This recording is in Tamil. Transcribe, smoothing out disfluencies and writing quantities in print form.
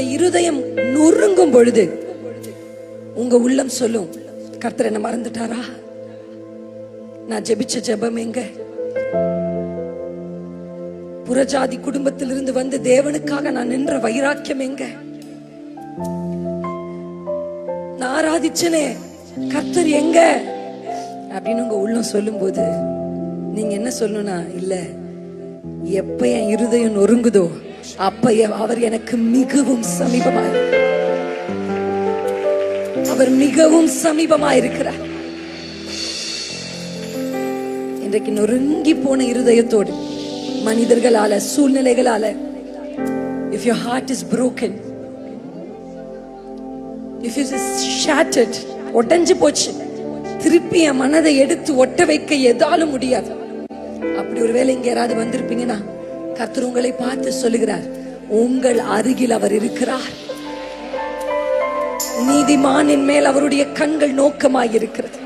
உங்க இருதயம் நொறுங்கும் பொழுது உங்க உள்ளம் சொல்லும், கர்த்தர் என்ன மறந்துட்டாரா? நான் ஜெபிச்ச ஜெபம் எங்க? புறஜாதி குடும்பத்திலிருந்து வந்து தேவனுக்காக நான் நின்ற வைராக்கியம் எங்க? நான் ஆராதிச்சனே கர்த்தர் எங்க அப்படின்னு உங்க உள்ளம் சொல்லும் போது நீங்க என்ன சொல்லணும்னா, இல்ல, எப்ப என் இருதயம் நொறுங்குதோ அப்ப அவர் எனக்கு மிகவும் சமீபமாய், அவர் மிகவும் சமீபமாயிருக்கிறார். இன்றைக்கு நொறுங்கி போன இருதயத்தோடு மனிதர்களால, சூழ்நிலைகளால, if your heart is broken, if it is shattered, உடைஞ்சு போச்சு, திருப்பி என் மனதை எடுத்து ஒட்ட வைக்க எதாலும் முடியாது. அப்படி ஒருவேளை இங்க யாராவது வந்திருப்பீங்கன்னா கர்த்தர் உங்களை பார்த்து சொல்லுகிறார், உங்கள் அருகில் அவர் இருக்கிறார். நீதிமானின் மேல் அவருடைய கண்கள் நோக்கமாய் இருக்கிறது.